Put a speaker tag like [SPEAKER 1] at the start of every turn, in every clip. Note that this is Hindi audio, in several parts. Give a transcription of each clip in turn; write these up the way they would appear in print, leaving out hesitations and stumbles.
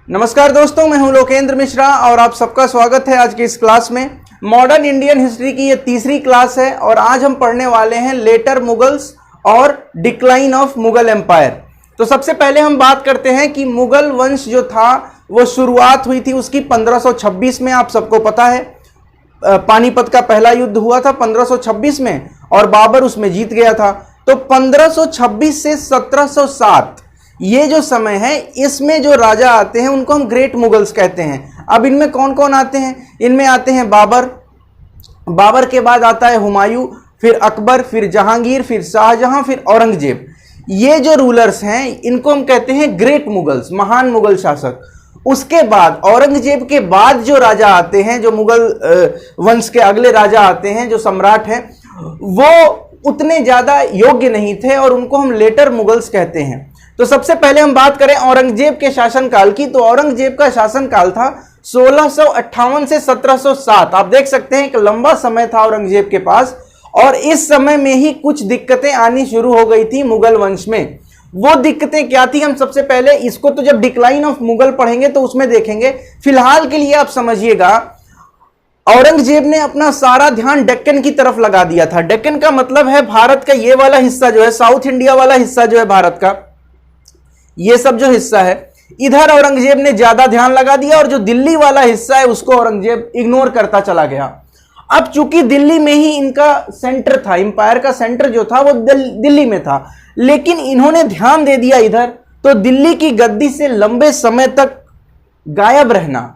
[SPEAKER 1] नमस्कार दोस्तों, मैं हूं लोकेंद्र मिश्रा और आप सबका स्वागत है आज की इस क्लास में। मॉडर्न इंडियन हिस्ट्री की ये तीसरी क्लास है और आज हम पढ़ने वाले हैं लेटर मुगल्स और डिक्लाइन ऑफ मुगल एम्पायर। तो सबसे पहले हम बात करते हैं कि मुगल वंश जो था वो शुरुआत हुई थी उसकी 1526 में। आप सबको पता है पानीपत का पहला युद्ध हुआ था 1526 में और बाबर उसमें जीत गया था। तो 1526 से 1707 ये जो समय है, इसमें जो राजा आते हैं उनको हम ग्रेट मुगल्स कहते हैं। अब इनमें कौन कौन आते हैं? इनमें आते हैं बाबर के बाद आता है हुमायूं, फिर अकबर, फिर जहांगीर, फिर शाहजहां, फिर औरंगजेब। ये जो रूलर्स हैं इनको हम कहते हैं ग्रेट मुगल्स, महान मुगल शासक। उसके बाद औरंगजेब के बाद जो राजा आते हैं, जो मुगल वंश के अगले राजा आते हैं, जो सम्राट हैं, वो उतने ज्यादा योग्य नहीं थे और उनको हम लेटर मुगल्स कहते हैं। तो सबसे पहले हम बात करें औरंगजेब के शासनकाल की, तो औरंगजेब का शासनकाल था 1658 से 1707। आप देख सकते हैं कि लंबा समय था औरंगजेब के पास और इस समय में ही कुछ दिक्कतें आनी शुरू हो गई थी मुगल वंश में। वो दिक्कतें क्या थी, हम सबसे पहले इसको तो जब डिक्लाइन ऑफ मुगल पढ़ेंगे तो उसमें देखेंगे। फिलहाल के लिए आप समझिएगा, औरंगजेब ने अपना सारा ध्यान डेक्कन की तरफ लगा दिया था। डेक्कन का मतलब है भारत का ये वाला हिस्सा जो है, साउथ इंडिया वाला हिस्सा जो है भारत का, ये सब जो हिस्सा है, इधर औरंगजेब ने ज्यादा ध्यान लगा दिया और जो दिल्ली वाला हिस्सा है उसको औरंगजेब इग्नोर करता चला गया। अब चूंकि दिल्ली में ही इनका सेंटर था, एम्पायर का सेंटर जो था वो दिल्ली में था, लेकिन इन्होंने ध्यान दे दिया इधर, तो दिल्ली की गद्दी से लंबे समय तक गायब रहना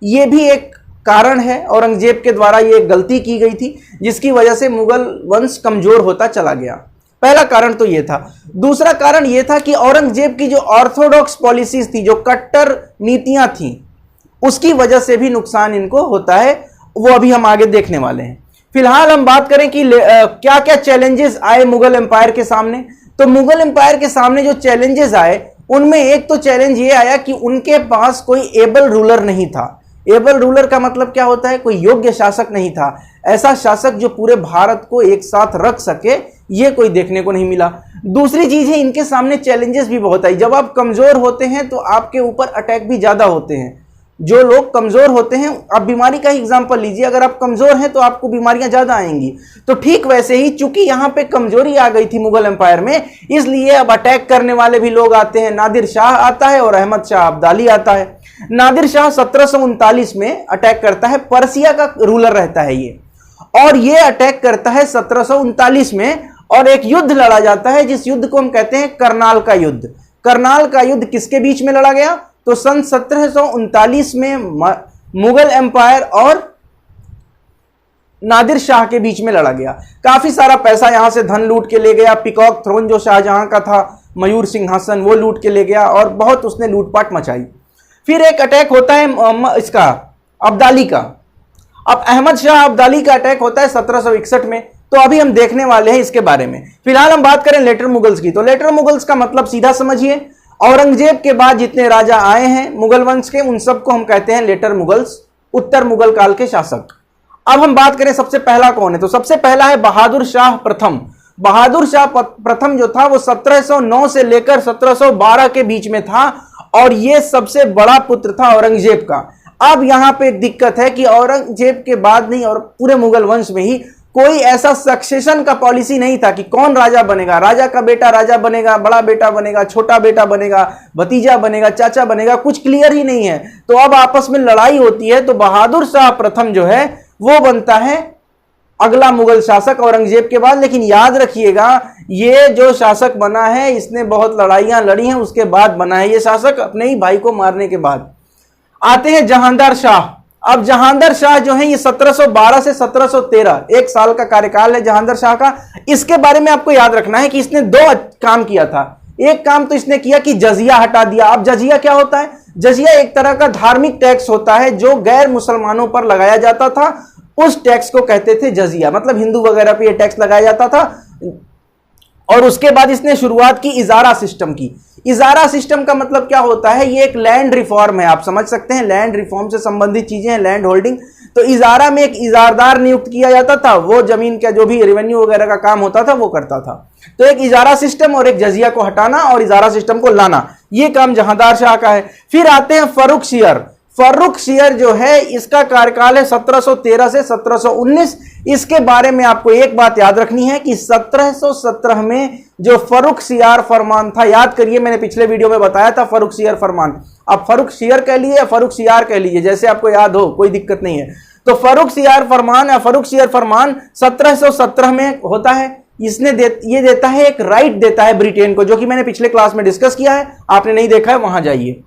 [SPEAKER 1] यह भी एक कारण है। औरंगजेब के द्वारा यह गलती की गई थी जिसकी वजह से मुगल वंश कमजोर होता चला गया। पहला कारण तो यह था। दूसरा कारण यह था कि औरंगजेब की जो ऑर्थोडॉक्स पॉलिसीज थी, जो कट्टर नीतियां थी, उसकी वजह से भी नुकसान इनको होता है। वो अभी हम आगे देखने वाले हैं। फिलहाल हम बात करें कि क्या क्या चैलेंजेस आए मुगल एम्पायर के सामने। तो मुगल एम्पायर के सामने जो चैलेंजेस आए उनमें एक तो चैलेंज ये आया कि उनके पास कोई एबल रूलर नहीं था। एबल रूलर का मतलब क्या होता है? कोई योग्य शासक नहीं था। ऐसा शासक जो पूरे भारत को एक साथ रख सके, ये कोई देखने को नहीं मिला। दूसरी चीज है, इनके सामने चैलेंजेस भी बहुत आई। जब आप कमजोर होते हैं तो आपके ऊपर अटैक भी ज्यादा होते हैं। जो लोग कमजोर होते हैं, आप बीमारी का एग्जांपल लीजिए, अगर आप कमजोर हैं तो आपको बीमारियां ज्यादा आएंगी। तो ठीक वैसे ही चूंकि यहां पे कमजोरी आ गई थी मुगल एम्पायर में, इसलिए अब अटैक करने वाले भी लोग आते हैं। नादिर शाह आता है और अहमद शाह अब्दाली आता है। नादिर शाह 1739 में अटैक करता है, पर्सिया का रूलर रहता है ये, और ये अटैक करता है 1739 में और एक युद्ध लड़ा जाता है जिस युद्ध को हम कहते हैं करनाल का युद्ध। करनाल का युद्ध किसके बीच में लड़ा गया? तो सन 1739 में मुगल एम्पायर और नादिर शाह के बीच में लड़ा गया। काफी सारा पैसा यहां से धन लूट के ले गया। पिकॉक थ्रोन जो शाहजहां का था, मयूर सिंहासन, वो लूट के ले गया और बहुत उसने लूटपाट मचाई। फिर एक अटैक होता है इसका अब्दाली का। अब अहमद शाह अब्दाली का अटैक होता है 1761 में। तो अभी हम देखने वाले हैं इसके बारे में। फिलहाल हम बात करें लेटर मुगल्स की। तो लेटर मुगल्स का मतलब सीधा समझिए, औरंगजेब के बाद जितने राजा आए हैं मुगल वंश के, उन सबको हम कहते हैं लेटर मुगल्स, उत्तर मुगल काल के शासक। अब हम बात करें सबसे पहला कौन है, तो सबसे पहला है बहादुर शाह प्रथम। बहादुर शाह प्रथम जो था वो 1709 से लेकर 1712 के बीच में था और ये सबसे बड़ा पुत्र था औरंगजेब का। अब यहां पे एक दिक्कत है कि औरंगजेब के बाद नहीं और पूरे मुगल वंश में ही कोई ऐसा सक्सेशन का पॉलिसी नहीं था कि कौन राजा बनेगा। राजा का बेटा राजा बनेगा, बड़ा बेटा बनेगा, छोटा बेटा बनेगा, भतीजा बनेगा, चाचा बनेगा, कुछ क्लियर ही नहीं है। तो अब आपस में लड़ाई होती है। तो बहादुर शाह प्रथम जो है वो बनता है अगला मुगल शासक औरंगजेब के बाद। लेकिन याद रखिएगा, ये जो शासक बना है इसने बहुत लड़ाइयां लड़ी हैं, उसके बाद बना है ये शासक, अपने ही भाई को मारने के बाद। आते हैं जहांदार शाह। अब जहांदार शाह जो है ये 1712 से 1713, एक साल का कार्यकाल है जहांदार शाह का। इसके बारे में आपको याद रखना है कि इसने दो काम किया था। एक काम तो इसने किया कि जजिया हटा दिया। अब जजिया क्या होता है? जजिया एक तरह का धार्मिक टैक्स होता है जो गैर मुसलमानों पर लगाया जाता था। उस टैक्स को कहते थे जजिया, मतलब हिंदू वगैरह पे ये टैक्स लगाया जाता था। और उसके बाद इसने शुरुआत की इजारा सिस्टम की। इजारा सिस्टम का मतलब क्या होता है? ये एक लैंड रिफॉर्म है, आप समझ सकते हैं, लैंड रिफॉर्म से संबंधित चीजें हैं, लैंड होल्डिंग। तो इजारा में एक इजारदार नियुक्त किया जाता था, वो जमीन का जो भी रेवेन्यू वगैरह का काम होता था वो करता था। तो एक इजारा सिस्टम और एक जजिया को हटाना और इजारा सिस्टम को लाना, ये काम जहांदार शाह का है। फिर आते हैं फर्रुखसियर। फर्रुखसियर जो है इसका कार्यकाल है 1713 से 1719। इसके बारे में आपको एक बात याद रखनी है कि 1717 में जो फर्रुखसियार फरमान था, याद करिए मैंने पिछले वीडियो में बताया था फर्रुखसियर फरमान, आप फर्रुखसियर कह लीजिए या फर्रुखसियार कह लीजिए, जैसे आपको याद हो, कोई दिक्कत नहीं है। तो फर्रुखसियार फरमान या फर्रुखसियर फरमान 1717 में होता है। इसने ये देता है, एक राइट देता है ब्रिटेन को, जो कि मैंने पिछले क्लास में डिस्कस किया है, आपने नहीं देखा है वहां जाइए।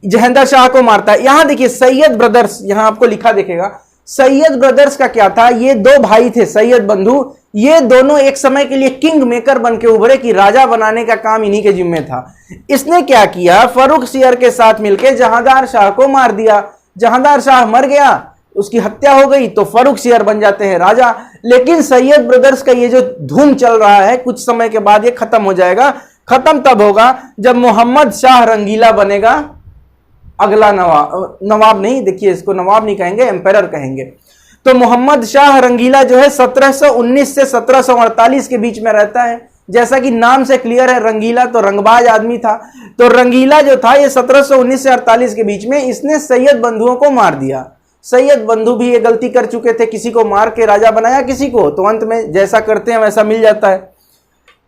[SPEAKER 1] जहांदार शाह को मारता है। यहां देखिए सैयद ब्रदर्स, यहां आपको लिखा दिखेगा सैयद ब्रदर्स का क्या था, ये दो भाई थे सैयद बंधु, ये दोनों एक समय के लिए किंग मेकर बन के उभरे कि राजा बनाने का काम इन्हीं के जिम्मे था। इसने क्या किया, फर्रुखसियर के साथ मिलकर जहांदार शाह को मार दिया। जहांदार शाह मर गया, उसकी हत्या हो गई, तो फर्रुखसियर बन जाते हैं राजा। लेकिन सैयद ब्रदर्स का ये जो धूम चल रहा है, कुछ समय के बाद ये खत्म हो जाएगा। खत्म तब होगा जब मोहम्मद शाह रंगीला बनेगा अगला नवाब। नवाब नहीं, देखिए इसको नवाब नहीं कहेंगे, एम्पायर कहेंगे। तो मोहम्मद शाह रंगीला जो है 1719 से 1748 के बीच में रहता है। जैसा कि नाम से क्लियर है, रंगीला तो रंगबाज आदमी था। तो रंगीला जो था ये 1719 से 48 के बीच में इसने सैयद बंधुओं को मार दिया। सैयद बंधु भी ये गलती कर चुके थे, किसी को मार के राजा बनाया किसी को, तो अंत में जैसा करते हैं वैसा मिल जाता है।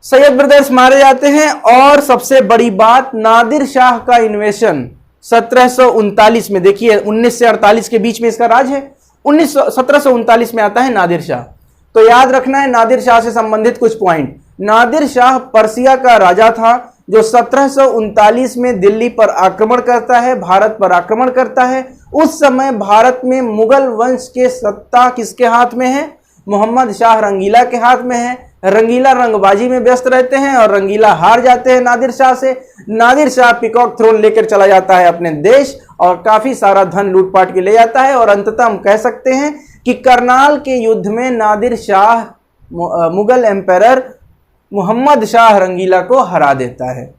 [SPEAKER 1] सैयद ब्रदर्स मारे जाते हैं। और सबसे बड़ी बात, नादिर शाह का इन्वेशन 1739 में, देखिए 19 से 48 के बीच में इसका राज है। 1739 में आता है नादिर शाह। तो याद रखना है नादिर शाह से संबंधित कुछ पॉइंट। नादिर शाह पर्सिया का राजा था जो 1739 में दिल्ली पर आक्रमण करता है, भारत पर आक्रमण करता है। उस समय भारत में मुगल वंश के सत्ता किसके हाथ में है, मोहम्मद शाह रंगीला के हाथ में है। रंगीला रंगबाजी में व्यस्त रहते हैं और रंगीला हार जाते हैं नादिर शाह से। नादिर शाह पीकॉक थ्रोन लेकर चला जाता है अपने देश और काफी सारा धन लूटपाट के ले जाता है। और अंततः हम कह सकते हैं कि करनाल के युद्ध में नादिर शाह मुगल एम्पायर मोहम्मद शाह रंगीला को हरा देता है।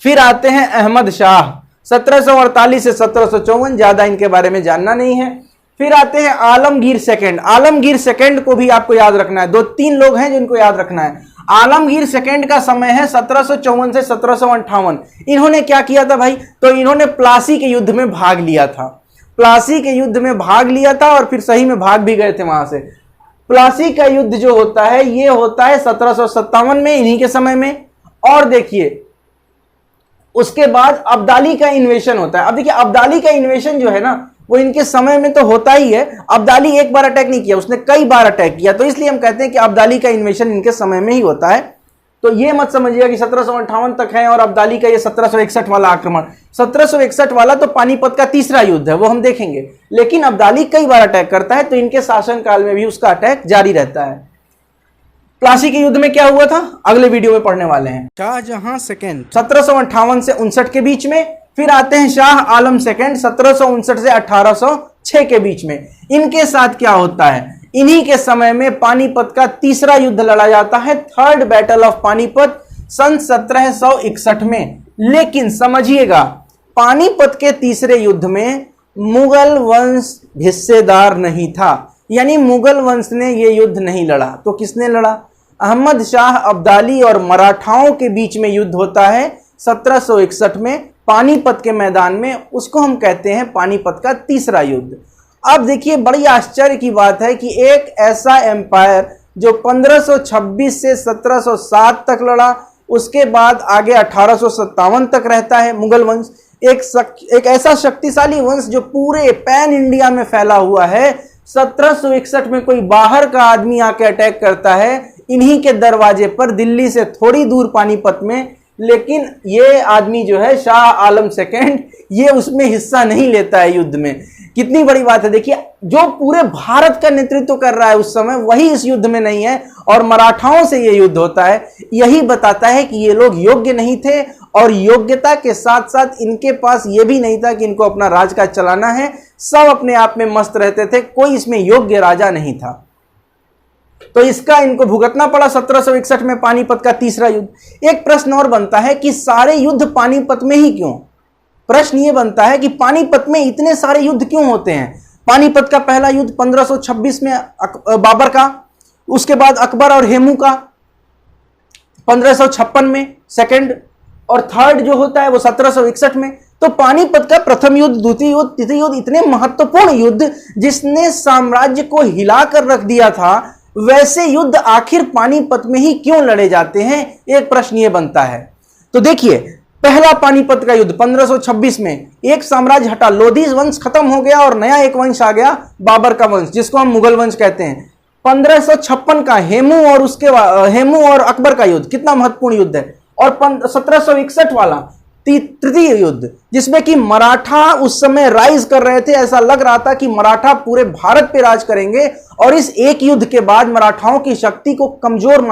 [SPEAKER 1] फिर आते हैं अहमद शाह 1748 से 1754, ज्यादा इनके बारे में जानना नहीं है। फिर आते हैं आलमगीर सेकंड। आलमगीर सेकंड को भी आपको याद रखना है, 2-3 लोग हैं जिनको याद रखना है। आलमगीर सेकंड का समय है 1754 से 1758। इन्होंने क्या किया था भाई, तो इन्होंने प्लासी के युद्ध में भाग लिया था। प्लासी के युद्ध में भाग लिया था और फिर सही में भाग भी गए थे वहां से। प्लासी का युद्ध जो होता है ये होता है 1757 में, इन्हीं के समय में। और देखिए उसके बाद अब्दाली का इन्वेशन होता है। अब देखिए अब्दाली का इन्वेशन जो है ना वो इनके समय में तो होता ही है। अब्दाली एक बार अटैक नहीं किया, उसने कई बार अटैक किया, तो इसलिए हम कहते हैं कि अब्दाली का इन्वेशन इनके समय में ही होता है। तो ये मत समझिएगा कि 1758 तक है और अब्दाली का ये 1761 वाला आक्रमण। 1761 वाला तो पानीपत का तीसरा युद्ध है, वो हम देखेंगे। लेकिन अब्दाली कई बार अटैक करता है, तो इनके शासनकाल में भी उसका अटैक जारी रहता है। प्लासी के युद्ध में क्या हुआ था अगले वीडियो में पढ़ने वाले हैं। शाहजहां सेकंड 1758 से 59 के बीच में। फिर आते हैं शाह आलम सेकंड 1759 से 1806 के बीच में। इनके साथ क्या होता है, इन्हीं के समय में पानीपत का तीसरा युद्ध लड़ा जाता है, थर्ड बैटल ऑफ पानीपत सन 1761 में। लेकिन समझिएगा पानीपत के तीसरे युद्ध में मुगल वंश हिस्सेदार नहीं था, यानी मुगल वंश ने यह युद्ध नहीं लड़ा। तो किसने लड़ा, अहमद शाह अब्दाली और मराठाओं के बीच में युद्ध होता है 1761 में पानीपत के मैदान में। उसको हम कहते हैं पानीपत का तीसरा युद्ध। अब देखिए बड़ी आश्चर्य की बात है कि एक ऐसा एम्पायर जो 1526 से 1707 तक लड़ा, उसके बाद आगे 1857 तक रहता है मुगल वंश। एक ऐसा शक्तिशाली वंश जो पूरे पैन इंडिया में फैला हुआ है। 1761 में कोई बाहर का आदमी आके अटैक करता है इन्हीं के दरवाजे पर, दिल्ली से थोड़ी दूर पानीपत में। लेकिन ये आदमी जो है शाह आलम सेकंड, ये उसमें हिस्सा नहीं लेता है युद्ध में। कितनी बड़ी बात है, देखिए जो पूरे भारत का नेतृत्व कर रहा है उस समय, वही इस युद्ध में नहीं है और मराठाओं से ये युद्ध होता है। यही बताता है कि ये लोग योग्य नहीं थे और योग्यता के साथ साथ इनके पास ये भी नहीं था कि इनको अपना राजकाज चलाना है। सब अपने आप में मस्त रहते थे, कोई इसमें योग्य राजा नहीं था। तो इसका इनको भुगतना पड़ा 1761 में पानीपत का तीसरा युद्ध। एक प्रश्न और बनता है कि सारे युद्ध पानीपत में ही क्यों। प्रश्न ये बनता है कि पानीपत में इतने सारे युद्ध क्यों होते हैं। पानीपत का पहला युद्ध 1526 में बाबर का, उसके बाद अकबर और हेमू का 1556 में सेकंड, और थर्ड जो होता है वो 1761 में। तो पानीपत का प्रथम युद्ध, द्वितीय युद्ध, तृतीय युद्ध, इतने महत्वपूर्ण युद्ध जिसने साम्राज्य को हिलाकर रख दिया था, वैसे युद्ध आखिर पानीपत में ही क्यों लड़े जाते हैं, एक प्रश्न ये बनता है। तो देखिए, पहला पानीपत का युद्ध 1526 में, एक साम्राज्य हटा, लोधी वंश खत्म हो गया और नया एक वंश आ गया, बाबर का वंश, जिसको हम मुगल वंश कहते हैं। 1556 का हेमू और अकबर का युद्ध कितना महत्वपूर्ण युद्ध है। और 1761 वाला तृतीय युद्ध, जिसमें कि मराठा उस समय राइज कर रहे थे, ऐसा लग रहा था कि मराठा पूरे भारत पे राज करेंगे। और इस एक युद्ध के बाद मराठाओं की शक्ति को कमजोर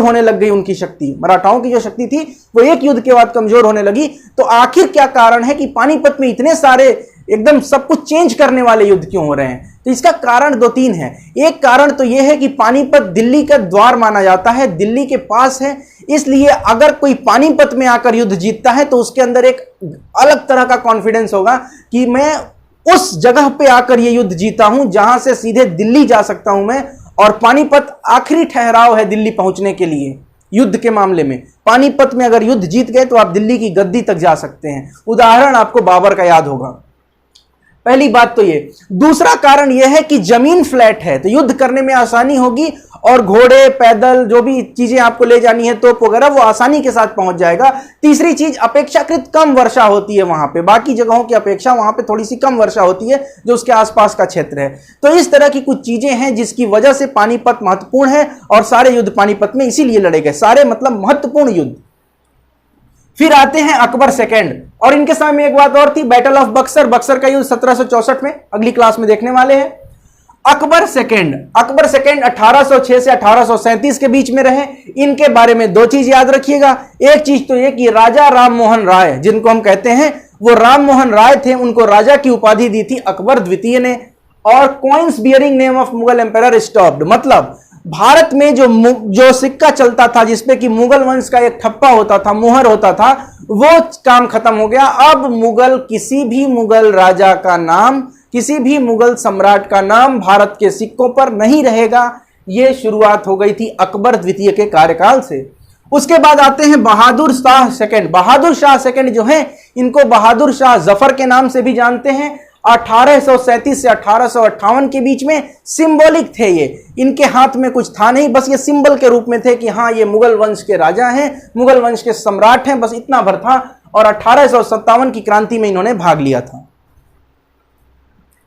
[SPEAKER 1] होने लग गई उनकी शक्ति। मराठाओं की जो शक्ति थी वो एक युद्ध के बाद कमजोर होने लगी। तो आखिर क्या कारण है कि पानीपत में इतने सारे एकदम सब कुछ चेंज करने वाले युद्ध क्यों हो रहे हैं? तो इसका कारण दो तीन है। एक कारण तो यह है कि पानीपत दिल्ली का द्वार माना जाता है, दिल्ली के पास है, इसलिए अगर कोई पानीपत में आकर युद्ध जीतता है तो उसके अंदर एक अलग तरह का कॉन्फिडेंस होगा कि मैं उस जगह पे आकर यह युद्ध जीता हूं जहां से सीधे दिल्ली जा सकता हूं मैं। और पानीपत आखिरी ठहराव है दिल्ली पहुंचने के लिए युद्ध के मामले में। पानीपत में अगर युद्ध जीत गए तो आप दिल्ली की गद्दी तक जा सकते हैं। उदाहरण आपको बाबर का याद होगा। पहली बात तो ये। दूसरा कारण यह है कि जमीन फ्लैट है तो युद्ध करने में आसानी होगी और घोड़े, पैदल, जो भी चीजें आपको ले जानी है, तोप वगैरह, वो आसानी के साथ पहुंच जाएगा। तीसरी चीज, अपेक्षाकृत कम वर्षा होती है वहां पे, बाकी जगहों की अपेक्षा वहां पे थोड़ी सी कम वर्षा होती है जो उसके आसपास का क्षेत्र है। तो इस तरह की कुछ चीजें हैं जिसकी वजह से पानीपत महत्वपूर्ण है और सारे युद्ध पानीपत में इसीलिए लड़े गए, सारे मतलब महत्वपूर्ण युद्ध। फिर आते हैं अकबर सेकेंड, और इनके सामने एक बात और थी, बैटल ऑफ बक्सर, बक्सर का युद्ध 1764 में, अगली क्लास में देखने वाले हैं। अकबर सेकेंड 1806 से 1837 के बीच में रहे। इनके बारे में दो चीज याद रखिएगा। एक चीज तो यह कि राजा राम मोहन राय, जिनको हम कहते हैं, वो राम मोहन राय थे, उनको राजा की उपाधि दी थी अकबर द्वितीय ने। और coins bearing name of Mughal empire stopped, मतलब भारत में जो सिक्का चलता था जिसपे कि मुगल वंश का एक ठप्पा होता था, मुहर होता था, वो काम खत्म हो गया। अब किसी भी मुगल राजा का नाम, किसी भी मुगल सम्राट का नाम भारत के सिक्कों पर नहीं रहेगा। यह शुरुआत हो गई थी अकबर द्वितीय के कार्यकाल से। उसके बाद आते हैं बहादुर शाह सेकंड। बहादुर शाह सेकंड जो हैं, इनको बहादुर शाह जफर के नाम से भी जानते हैं। 1837 से 1858 के बीच में सिंबॉलिक थे ये, इनके हाथ में कुछ था नहीं, बस ये सिंबल के रूप में थे कि हाँ ये मुगल वंश के राजा हैं, मुगल वंश के सम्राट हैं, बस इतना भर था। और 1857 की क्रांति में इन्होंने भाग लिया था।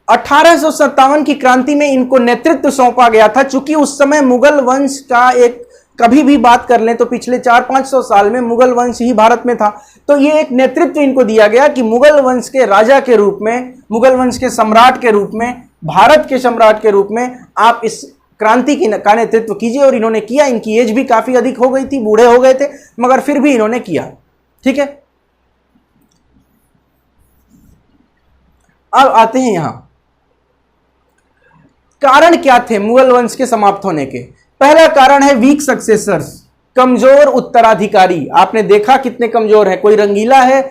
[SPEAKER 1] 1857 की क्रांति में इनको नेतृत्व सौंपा गया था। चूंकि उस समय मुगल वंश का एक, कभी भी बात कर लें तो पिछले 400-500 साल में मुगल वंश ही भारत में था, तो ये एक नेतृत्व इनको दिया गया कि मुगल वंश के राजा के रूप में, मुगल वंश के सम्राट के रूप में, भारत के सम्राट के रूप में आप इस क्रांति का नेतृत्व कीजिए। और इन्होंने किया। इनकी एज भी काफी अधिक हो गई थी, बूढ़े हो गए थे, मगर फिर भी इन्होंने किया। ठीक है, अब आते हैं यहां कारण क्या थे मुगल वंश के समाप्त होने के। पहला कारण है वीक सक्सेसर्स, कमजोर उत्तराधिकारी। आपने देखा कितने कमजोर है। कोई रंगीला है,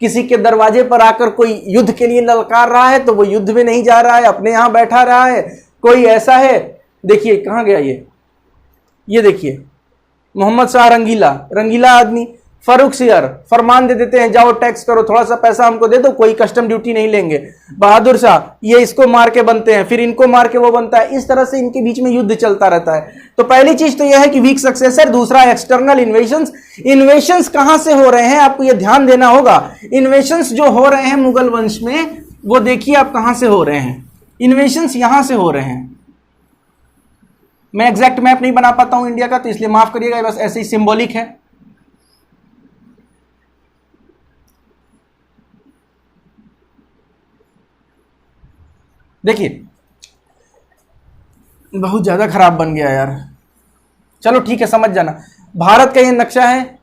[SPEAKER 1] किसी के दरवाजे पर आकर कोई युद्ध के लिए ललकार रहा है तो वो युद्ध में नहीं जा रहा है, अपने यहां बैठा रहा है। कोई ऐसा है, देखिए कहां गया ये देखिए मोहम्मद शाह रंगीला, रंगीला आदमी। फर्रुख सियर फरमान दे देते हैं, जाओ टैक्स करो, थोड़ा सा पैसा हमको दे दो, कोई कस्टम ड्यूटी नहीं लेंगे। बहादुर शाह, ये इसको मार के बनते हैं, फिर इनको मार के वो बनता है। इस तरह से इनके बीच में युद्ध चलता रहता है। तो पहली चीज तो यह है कि वीक सक्सेसर। दूसरा, एक्सटर्नल इन्वेशंस। इन्वेशंस कहां से हो रहे हैं, आपको यह ध्यान देना होगा। इन्वेशंस जो हो रहे हैं मुगल वंश में, वो देखिए आप कहां से हो रहे हैं। इन्वेशंस यहां से हो रहे हैं। मैं एग्जैक्ट मैप नहीं बना पाता हूं इंडिया का, तो इसलिए माफ करिएगा, बस ऐसे ही सिंबॉलिक है। देखिए बहुत ज्यादा खराब बन गया यार, चलो ठीक है, समझ जाना। भारत का ये नक्शा है,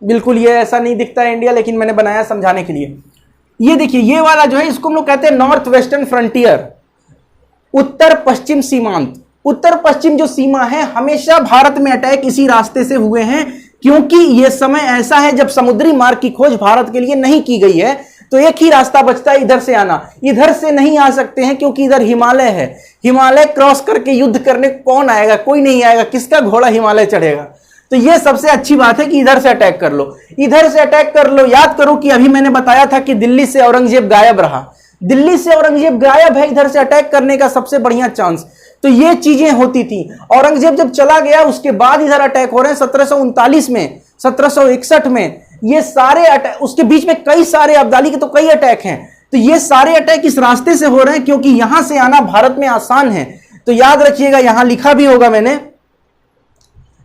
[SPEAKER 1] बिल्कुल ये ऐसा नहीं दिखता है इंडिया, लेकिन मैंने बनाया समझाने के लिए। ये देखिए, ये वाला जो है इसको हम लोग कहते हैं नॉर्थ वेस्टर्न फ्रंटियर, उत्तर पश्चिम सीमांत। उत्तर पश्चिम जो सीमा है, हमेशा भारत में अटैक इसी रास्ते से हुए हैं, क्योंकि यह समय ऐसा है जब समुद्री मार्ग की खोज भारत के लिए नहीं की गई है। तो एक ही रास्ता बचता है, इधर से आना। इधर से नहीं आ सकते हैं क्योंकि इधर हिमालय है। हिमालय क्रॉस करके युद्ध करने कौन आएगा? कोई नहीं आएगा। किसका घोड़ा हिमालय चढ़ेगा? तो ये सबसे अच्छी बात है कि इधर से अटैक कर लो, इधर से अटैक कर लो। याद करो कि अभी मैंने बताया था कि दिल्ली से औरंगजेब गायब रहा, दिल्ली से औरंगजेब गायब है, इधर से अटैक करने का सबसे बढ़िया चांस। तो ये चीजें होती थी। औरंगजेब जब चला गया उसके बाद इधर अटैक हो रहे हैं 1739 में, 1761 में, ये सारे अटैक, उसके बीच में कई सारे अब्दाली के तो कई अटैक हैं। तो ये सारे अटैक इस रास्ते से हो रहे हैं क्योंकि यहां से आना भारत में आसान है। तो याद रखिएगा, यहां लिखा भी होगा मैंने,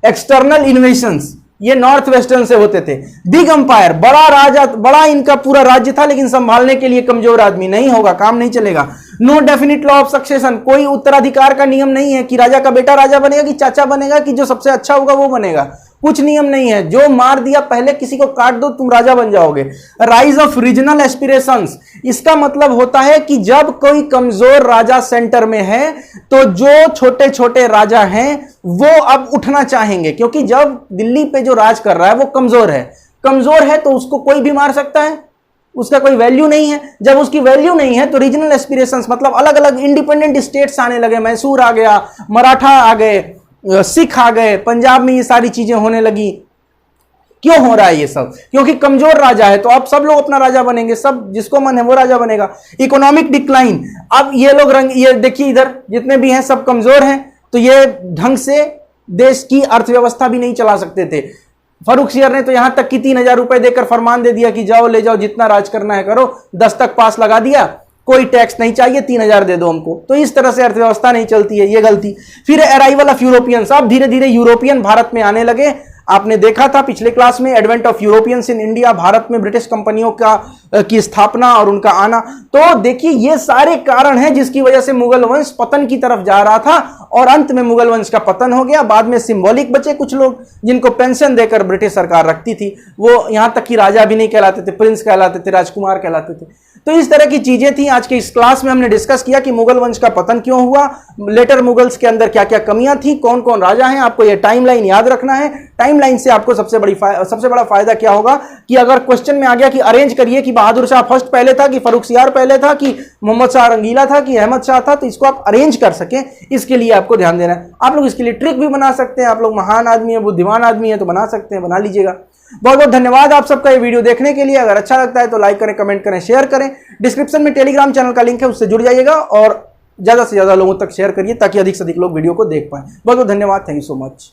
[SPEAKER 1] एक्सटर्नल इन्वेशंस ये नॉर्थ वेस्टर्न से होते थे। बिग अंपायर, बड़ा राजा, बड़ा इनका पूरा राज्य था, लेकिन संभालने के लिए कमजोर आदमी नहीं होगा, काम नहीं चलेगा। No definite law of succession, कोई उत्तराधिकार का नियम नहीं है कि राजा का बेटा राजा बनेगा कि चाचा बनेगा कि जो सबसे अच्छा होगा वो बनेगा, कुछ नियम नहीं है। जो मार दिया पहले किसी को काट दो तुम राजा बन जाओगे। राइज ऑफ रीजनल एस्पिरेशंस, इसका मतलब होता है कि जब कोई कमजोर राजा सेंटर में है तो जो छोटे छोटे राजा हैं वो अब उठना चाहेंगे, क्योंकि जब दिल्ली पे जो राज कर रहा है वो कमजोर है, कमजोर है तो उसको कोई भी मार सकता है, उसका कोई वैल्यू नहीं है। जब उसकी वैल्यू नहीं है तो रीजनल एस्पिरेशंस मतलब अलग अलग इंडिपेंडेंट स्टेट्स आने लगे, मैसूर आ गया, मराठा आ गए, सिख आ गए, पंजाब में ये सारी चीजें होने लगी। क्यों हो रहा है ये सब? क्योंकि कमजोर राजा है तो अब सब लोग अपना राजा बनेंगे, सब जिसको मन है वो राजा बनेगा। इकोनॉमिक डिक्लाइन, अब ये लोग ये देखिए इधर जितने भी हैं सब कमजोर हैं, तो ये ढंग से देश की अर्थव्यवस्था भी नहीं चला सकते थे। फर्रुखसियर ने तो यहां तक कि 3000 रुपए देकर फरमान दे दिया कि जाओ ले जाओ जितना राज करना है करो, दस्तक पास लगा दिया, कोई टैक्स नहीं चाहिए, 3000 दे दो हमको। तो इस तरह से अर्थव्यवस्था नहीं चलती है, ये गलती। फिर अराइवल ऑफ यूरोपियंस, अब धीरे धीरे यूरोपियन भारत में आने लगे। आपने देखा था पिछले क्लास में advent of Europeans in India, Bharat में ब्रिटिश कंपनियों की स्थापना और उनका आना। तो देखिए ये सारे कारण हैं जिसकी वजह से मुगल वंश पतन की तरफ जा रहा था और अंत में मुगल वंश का पतन हो गया। बाद में सिंबॉलिक बचे कुछ लोग जिनको पेंशन देकर ब्रिटिश सरकार रखती थी, वो यहां तक कि राजा भी नहीं कहलाते थे, प्रिंस कहलाते थे, राजकुमार कहलाते थे। तो इस तरह की चीजें थी। आज के इस क्लास में हमने डिस्कस किया कि मुगल वंश का पतन क्यों हुआ, लेटर मुगल्स के अंदर क्या क्या कमियां थी, कौन कौन राजा हैं, आपको ये टाइमलाइन याद रखना है। टाइमलाइन से आपको सबसे बड़ा फायदा क्या होगा कि अगर क्वेश्चन में आ गया कि अरेंज करिए कि बहादुर शाह फर्स्ट पहले था कि फर्रुखसियार पहले था कि मोहम्मद शाह रंगीला था कि अहमद शाह था, तो इसको आप अरेंज कर सकें, इसके लिए आपको ध्यान देना है। आप लोग इसके लिए ट्रिक भी बना सकते हैं, आप लोग महान आदमी है, बुद्धिमान आदमी है तो बना सकते हैं, बना लीजिएगा। बहुत बहुत धन्यवाद आप सबका ये वीडियो देखने के लिए। अगर अच्छा लगता है तो लाइक करें, कमेंट करें, शेयर करें। डिस्क्रिप्शन में टेलीग्राम चैनल का लिंक है, उससे जुड़ जाइएगा और ज्यादा से ज्यादा लोगों तक शेयर करिए ताकि अधिक से अधिक लोग वीडियो को देख पाएं। बहुत बहुत धन्यवाद, थैंक यू सो मच।